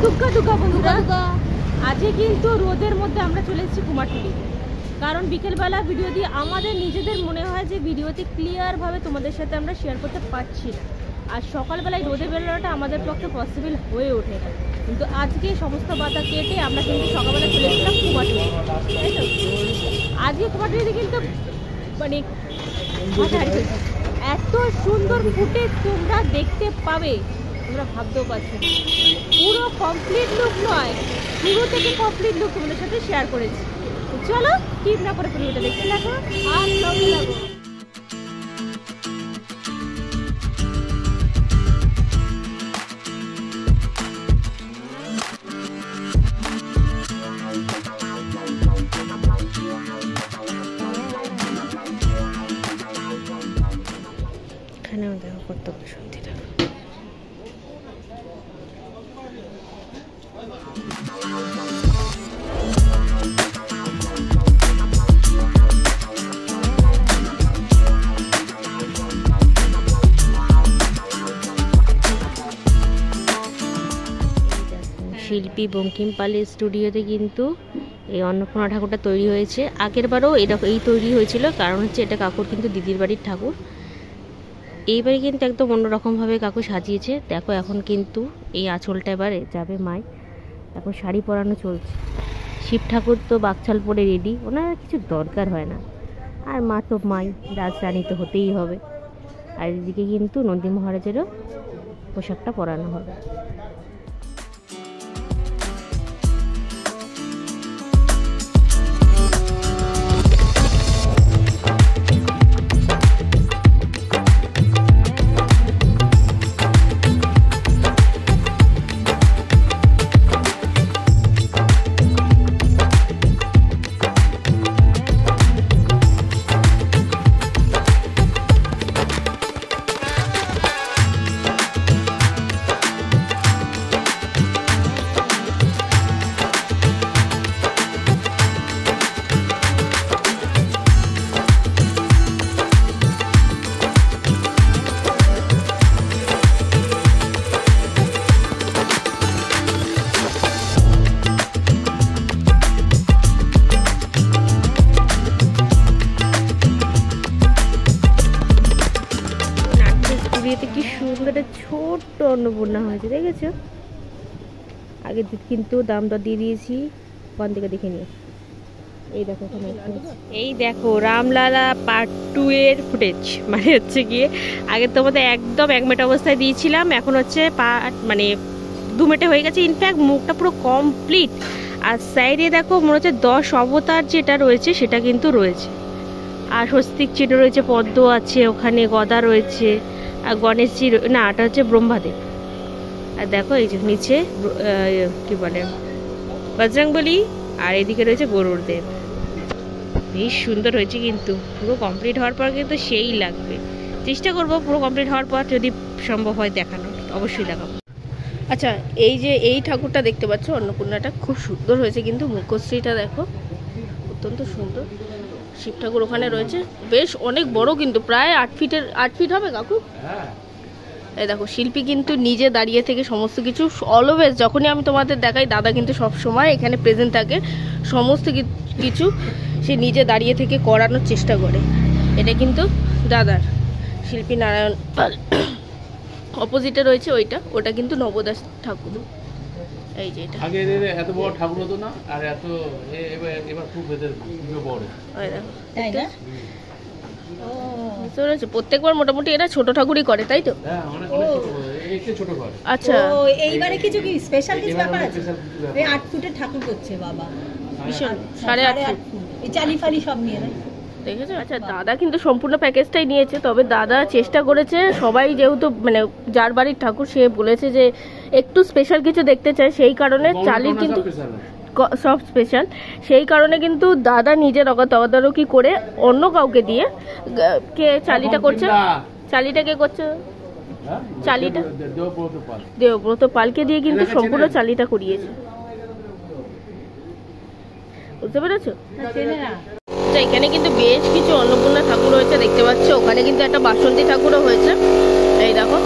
টুকা টুকা বন্ধুরা, আজকে কিন্তু রোদের মধ্যে আমরা চলে এসেছি কুমারটুলিতে। কারণ বিকেলবেলা ভিডিও দিয়ে আমাদের নিজেদের মনে হয় যে ভিডিওতে ক্লিয়ারভাবে তোমাদের সাথে আমরা শেয়ার করতে পারছি না, আর সকালবেলায় রোদে বেরোনোটা আমাদের পক্ষে পসিবল হয়ে ওঠে না। কিন্তু আজকে সমস্ত বাধা কেটে আমরা কিন্তু সকালবেলা চলে এসেছিলাম কুমারটুলি, তাই তো? আজকে কুমারটুলিতে কিন্তু মানে এত সুন্দর ফুটেজ তোমরা দেখতে পাবে, তোমরা ভাবতেও পারছো না। পুরো কমপ্লিট লুক নয়, শুরু থেকে কমপ্লিট লুক তোমাদের সাথে শেয়ার করেছি। চলো স্কিপ না করে ভিডিওটা দেখতে লাগো আর সঙ্গে লাগো। এখানেও দেখো কত শান্তি থাকে। শিল্পী বঙ্কিম পালের স্টুডিওতে কিন্তু এই অন্নপূর্ণা ঠাকুরটা তৈরি হয়েছে। আগের বারও এই তৈরি হয়েছিল, কারণ হচ্ছে এটা কাকুর কিন্তু দিদির বাড়ির ঠাকুর। এইবারে কিন্তু একদম অন্যরকমভাবে কাকু সাজিয়েছে। দেখো এখন কিন্তু এই আঁচলটা এবারে যাবে মায়, এখন শাড়ি পরানো চলছে। শিব ঠাকুর তো বাকছাল পরে রেডি, ওনার কিছু দরকার হয় না, আর মা তো মাই, রাজরানী তো হতেই হবে। আর এদিকে কিন্তু নন্দী মহারাজেরও পোশাকটা পরানো হবে। কি সুন্দর একটা ছোট্ট অন্নপূর্ণা হয়েছে, দেখেছো? আগে কিন্তু দাম দর দিয়ে দিয়েছি, ওখান থেকে দেখে নিয়ে। এই দেখো ওখানে, এই দেখো রামলালা পার্ট 2 এর ফুটেজ। মানে হচ্ছে গিয়ে আগে তোমাদের একদম 1 মিনিট অবস্থায় দিয়েছিলাম, এখন হচ্ছে মানে 2 মিনিটে হয়ে গেছে। ইনফ্যাক্ট মুখটা পুরো কমপ্লিট। আর সাইডে দেখো মনে হচ্ছে 10 অবতার যেটা রয়েছে সেটা কিন্তু রয়েছে, আর স্বস্তিক চিহ্ন রয়েছে, পদ্ম আছে, ওখানে গদা রয়েছে, আর গণেশজি না, এটা হচ্ছে ব্রহ্মাদেব। আর দেখো এই যে নিচে কি বলে বজরংবলী, আর এদিকে রয়েছে গরুড়দেব। বেশ সুন্দর হয়েছে কিন্তু। পুরো কমপ্লিট হওয়ার পর কিন্তু সেই লাগবে। চেষ্টা করব পুরো কমপ্লিট হওয়ার পর যদি সম্ভব হয় দেখানো, অবশ্যই দেখাবো। আচ্ছা, এই যে এই ঠাকুরটা দেখতে পাচ্ছ অন্নপূর্ণাটা খুব সুন্দর হয়েছে কিন্তু। মুখশ্রীটা দেখো অত্যন্ত সুন্দর। শিব ঠাকুর ওখানে রয়েছে, বেশ অনেক বড় কিন্তু, প্রায় 8 ফিট হবে কাকু। এই দেখো শিল্পী কিন্তু নিজে দাঁড়িয়ে থেকে সমস্ত কিছু অলওয়েজ, যখনই আমি তোমাদের দেখাই দাদা কিন্তু সব সময় এখানে প্রেজেন্ট থাকে। সমস্ত কিছু সে নিজে দাঁড়িয়ে থেকে করানোর চেষ্টা করে। এটা কিন্তু দাদার, শিল্পী নারায়ণ পাল। অপোজিটে রয়েছে ওটা কিন্তু নবদাস ঠাকুর। এই যে এটা আগে এত বড় ঠাকুর হতো না, আর এত এবার খুব বড়। তাই না? প্রত্যেকবার মোটামুটি এরা ছোট ঠাকুরই করে, তাই তো? আচ্ছা, এইবারে কিছু কি স্পেশাল কিছু ব্যাপার আছে? 8 ফুটের ঠাকুর করছে বাবা, ভীষণ 8.5 ফুট, এই চালি ফালি সব নিয়ে দেখেছো? আচ্ছা, দাদা কিন্তু সম্পূর্ণ প্যাকেজটাই নিয়েছে, তবে দাদা চেষ্টা করেছে সবাই যেহেতু মানে যার বাড়ির ঠাকুর সে বলেছে যে একটু স্পেশাল কিছু দেখতে চায়, সেই কারণে চালির কিন্তু সব স্পেশাল। সেই কারণে কিন্তু দাদা নিজের তদারকি করে অন্য কাউকে দিয়ে, কে চালিটা করছে, চালিটা কে করছে, চালিটা দেবব্রত পালকে দিয়ে কিন্তু সম্পূর্ণ চালিটা করিয়েছে। বুঝতে পেরেছো? এখানে কিন্তু বেশ কিছু অন্নপূর্ণা ঠাকুর হয়েছে দেখতে পাচ্ছ। ওখানে কিন্তু একটা বাসন্তী ঠাকুরও হয়েছে। এই দেখো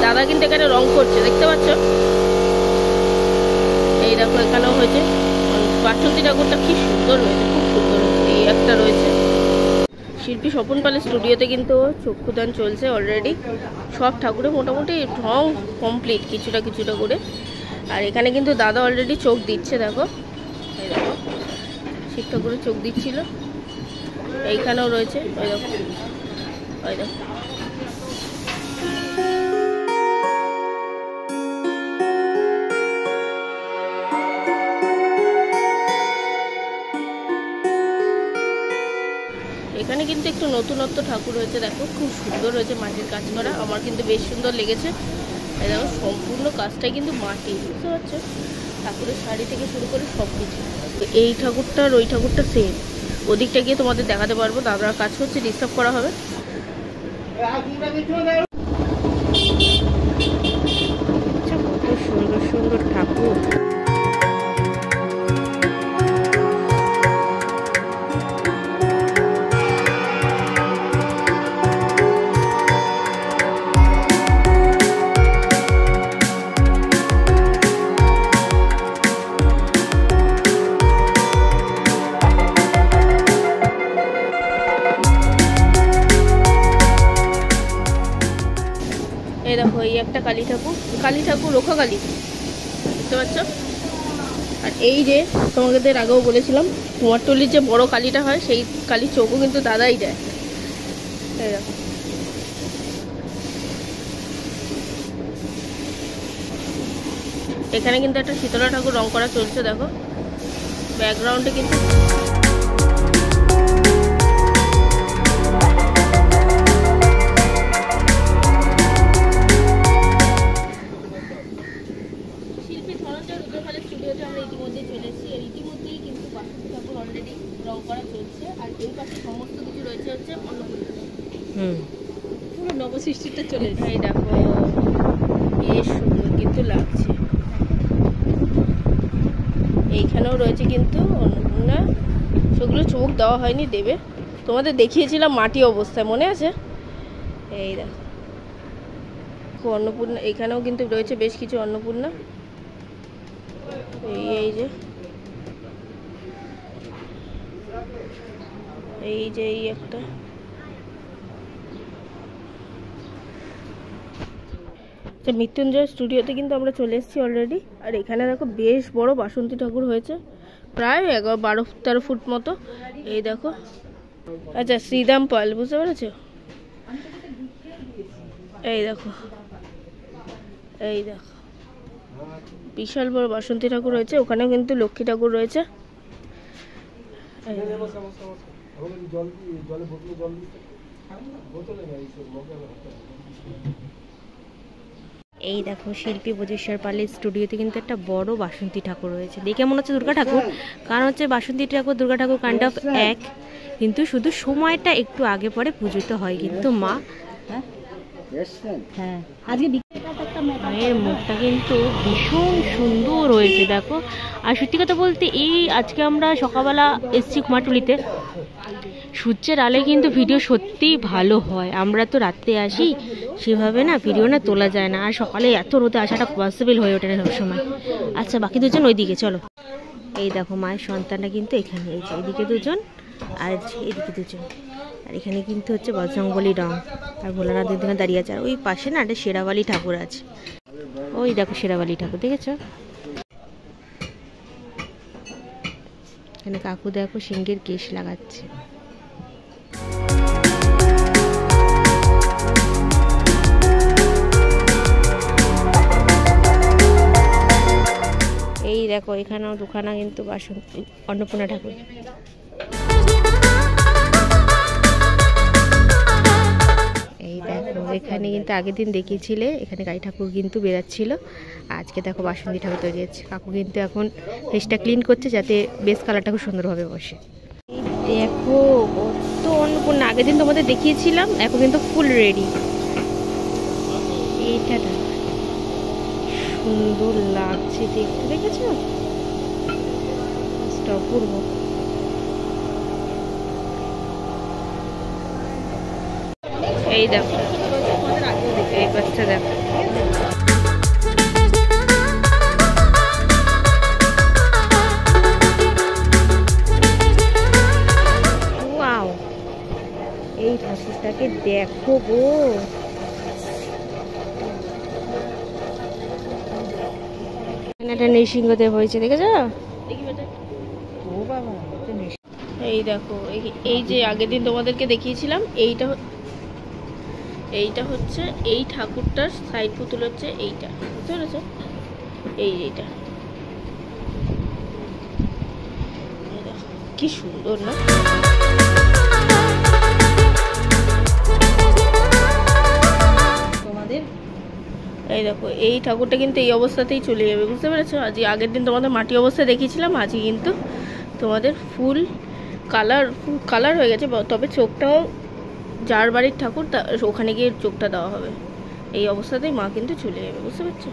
দাদা কিন্তু এখানে রং করছে, দেখতে পাচ্ছ? দেখো এখানেও হয়েছে বাসন্তী ঠাকুরটা কি সুন্দর হয়েছে, খুব সুন্দর হয়েছে। এই একটা রয়েছে। শিল্পী স্বপন পালের স্টুডিওতে কিন্তু চক্ষুদান চলছে অলরেডি। সব ঠাকুরে মোটামুটি ঢং কমপ্লিট কিছুটা কিছুটা করে। আর এখানে কিন্তু দাদা অলরেডি চোখ দিচ্ছে, দেখো এই দেখো শিব ঠাকুরের চোখ দিচ্ছিল। এইখানেও রয়েছে, ওই দেখো ওই দেখো। এখানে কিন্তু একটু নতুনত্ব ঠাকুর হয়েছে, দেখো খুব সুন্দর হয়েছে, মাটির কাজ করা। আমার কিন্তু বেশ সুন্দর লেগেছে। এই দেখো সম্পূর্ণ কাজটাই কিন্তু মাটি, বুঝতে পারছো? ঠাকুরের শাড়ি থেকে শুরু করে সব কিছু। এই ঠাকুরটা আর ওই ঠাকুরটা সেম। ওদিকটা গিয়ে তোমাদের দেখাতে পারবো, দাদারা কাজ করছে, ডিস্টার্ব করা হবে। কত সুন্দর সুন্দর ঠাকুর। এই দেখো এই একটা কালী ঠাকুর রক্ষা কালী, বুঝতে পারছো? আর এই যে তোমাদের আগেও বলেছিলাম কুমারটুলির যে বড় কালীটা হয়, সেই কালীর চোখও কিন্তু দাদাই দেয়। এই দেখো এখানে কিন্তু একটা শীতলা ঠাকুর রং করা চলছে, দেখো ব্যাকগ্রাউন্ডে কিন্তু। স্টুডিওতে আমরা ইতিমধ্যে চলে এসেছি। এর ইতিমধ্যেই কিন্তু বাসন্তী ঠাকুর অলরেডি রং করা চলছে। আর এই পাশে সমস্ত কিছু রয়েছে হচ্ছে অন্নপূর্ণা। পুরো নবসৃষ্টিটা চলে এসেছে। এই দেখো বেশ সুন্দর কিন্তু লাগছে। এইখানেও রয়েছে কিন্তু অন্নপূর্ণা, সেগুলো চোখ দেওয়া হয়নি, দেবে। তোমাদের দেখিয়েছিলাম মাটি অবস্থায়, মনে আছে? এই দেখো অন্নপূর্ণা, এখানেও কিন্তু রয়েছে বেশ কিছু অন্নপূর্ণা। এই যে এই একটা মৃত্যুঞ্জয় স্টুডিওতে কিন্তু আমরা চলে এসেছি অলরেডি। আর এখানে দেখো বেশ বড় বাসন্তী ঠাকুর হয়েছে, প্রায় 12-13 ফুট মতো। এই দেখো, আচ্ছা শ্রীদাম পাল, বুঝতে পেরেছো? এই দেখো এই দেখো বিশাল বড় বাসন্তী ঠাকুর রয়েছে। ওখানেও কিন্তু লক্ষ্মী ঠাকুর রয়েছে। এই দেখো শিল্পী বোজেশ্বর পালের স্টুডিওতে কিন্তু একটা বড় বাসন্তী ঠাকুর রয়েছে। দেখে মনে হচ্ছে দুর্গা ঠাকুর, কারণ হচ্ছে বাসন্তী ঠাকুর দুর্গা ঠাকুর কাইন্ড অফ এক, কিন্তু শুধু সময়টা একটু আগে পরে পুজোতে হয় কিন্তু মা। হ্যাঁ আজকে মায়ের মুখটা কিন্তু ভীষণ সুন্দর হয়েছে, দেখো। আর সত্যি কথা বলতে এই আজকে আমরা সকালবেলা এসছি কুমারটুলিতে, সূর্যের আলে কিন্তু ভিডিও সত্যিই ভালো হয়। আমরা তো রাত্রে আসি, সেভাবে না ভিডিও না তোলা যায় না। আর সকালে এত রোদে আসাটা পসিবল হয়ে ওঠে না সবসময়। আচ্ছা বাকি দুজন ওইদিকে চলো। এই দেখো মায়ের সন্তানটা কিন্তু এখানে, এই যে এদিকে দুজন আর এদিকে দুজন। আর এখানে কিন্তু হচ্ছে বজরংবলী রং, আর ভোলানাথ দুদিনে দাঁড়িয়ে আছে। আর ওই পাশে না একটা শেরাওয়ালি ঠাকুর আছে, ওই দেখো শেরাওয়ালি ঠাকুর, দেখেছো? এখানে কাকু দেখো সিংহের কেশ লাগাচ্ছে। এই দেখো এখানেও দুখানা কিন্তু বাসন্তী অন্নপূর্ণা ঠাকুর। এই দেখো এখানে কিন্তু আগের দিন দেখিয়েছিলে, এখানে গাই ঠাকুর কিন্তু বেরাচ্ছিল। আজকে দেখো বাসন্তী ঠাকুর তৈরি হচ্ছে। কাকু কিন্তু এখন ফেসটা ক্লিন করছে, যাতে বেস কালারটা খুব সুন্দরভাবে বসে। দেখো কত অন্নপূর্ণা, আগের দিন তোমাদের দেখিয়েছিলাম, এখন কিন্তু ফুল রেডি। এইটা সুন্দর লাগছে দেখতে, দেখেছো? অপূর্ব। এই দেখো এই বাচ্চা দেখো। দেখো গো, একটা নৃসিংহদেব হয়েছে, দেখেছো? এই দেখো, এই যে আগের দিন তোমাদেরকে দেখিয়েছিলাম, এইটা হচ্ছে এই ঠাকুরটার সাইড পুতুল হচ্ছে এইটা, বুঝতে পেরেছো? এইটা কি সুন্দর না? তোমাদের এই দেখো, এই ঠাকুরটা কিন্তু এই অবস্থাতেই চলে যাবে, বুঝতে পেরেছো? আজকে আগের দিন তোমাদের মাটি অবস্থা দেখিয়েছিলাম, আজকে কিন্তু তোমাদের ফুল কালার হয়ে গেছে, তবে চোখটাও যার বাড়ির ঠাকুর ওখানে গিয়ে চোখটা দেওয়া হবে। এই অবস্থাতেই মা কিন্তু চলে যাবে, বুঝতে পারছো?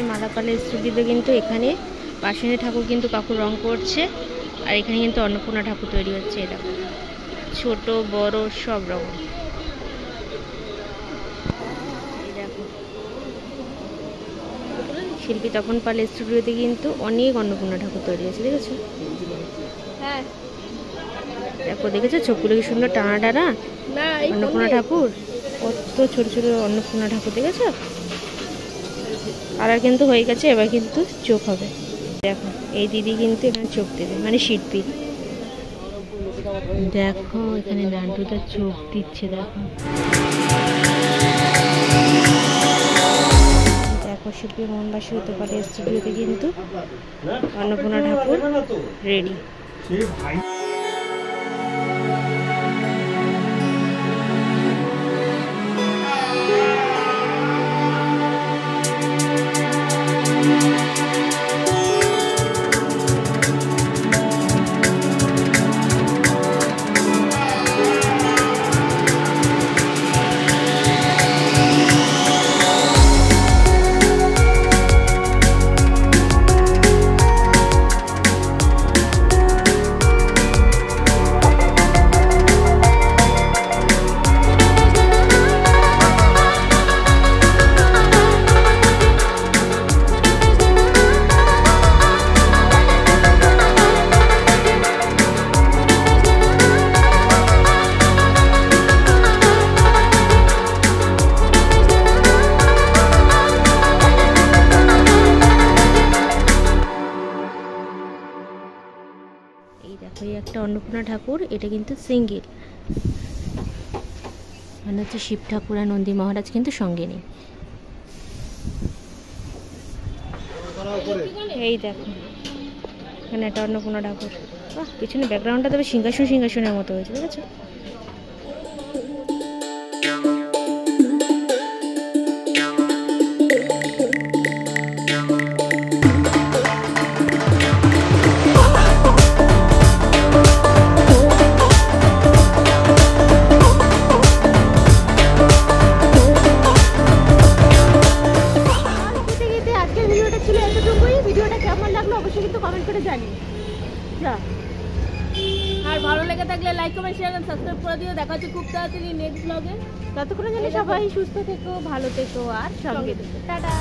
মালাপালের স্টুডিওতে কিন্তু এখানে পাশের ঠাকুর কিন্তু কাকুর রং করছে, আর এখানে কিন্তু অন্নপূর্ণা ঠাকুর তৈরি হচ্ছে। এটা ছোট বড় সব রকম। দেখো, শিল্পী তপন পালের স্টুডিওতে কিন্তু অনেক অন্নপূর্ণা ঠাকুর তৈরি হচ্ছে, দেখেছো? হ্যাঁ দেখো, দেখেছো চোখগুলো কি সুন্দর টানা টানা অন্নপূর্ণা ঠাকুর, কত ছোট ছোট অন্নপূর্ণা ঠাকুর, দেখেছো? আর কিন্তু হয়ে গেছে, এবার কিন্তু চোখ হবে। দেখো, এই দিদি কিন্তু এখানে চোখ দেবে, মানে শিল্পী। দেখো এখানে নান্টুটা চোখ দিচ্ছে, দেখো দেখো শিল্পী মোহনবাসী হতে পারে স্টুডিওতে কিন্তু অন্নপূর্ণা ঠাকুর রেডি। একটা অন্নপূর্ণা ঠাকুর, এটা কিন্তু সিঙ্গেল, মানে হচ্ছে শিব ঠাকুর আর নন্দী মহারাজ কিন্তু সঙ্গে নেই। এই দেখো এখানে একটা অন্নপূর্ণা ঠাকুর, বাহ, পিছনে ব্যাকগ্রাউন্ডটা তবে সিংহাসনের মতো হয়েছে, ঠিক আছে? আর ভালো লেগে থাকলে like comment share and subscribe করে দিও। দেখা হচ্ছে খুব তাড়াতাড়ি নেক্সট ব্লগে। ততক্ষণে জানি সবাই সুস্থ থেকো, ভালো থেকো আর সঙ্গে থেকো। টাটা।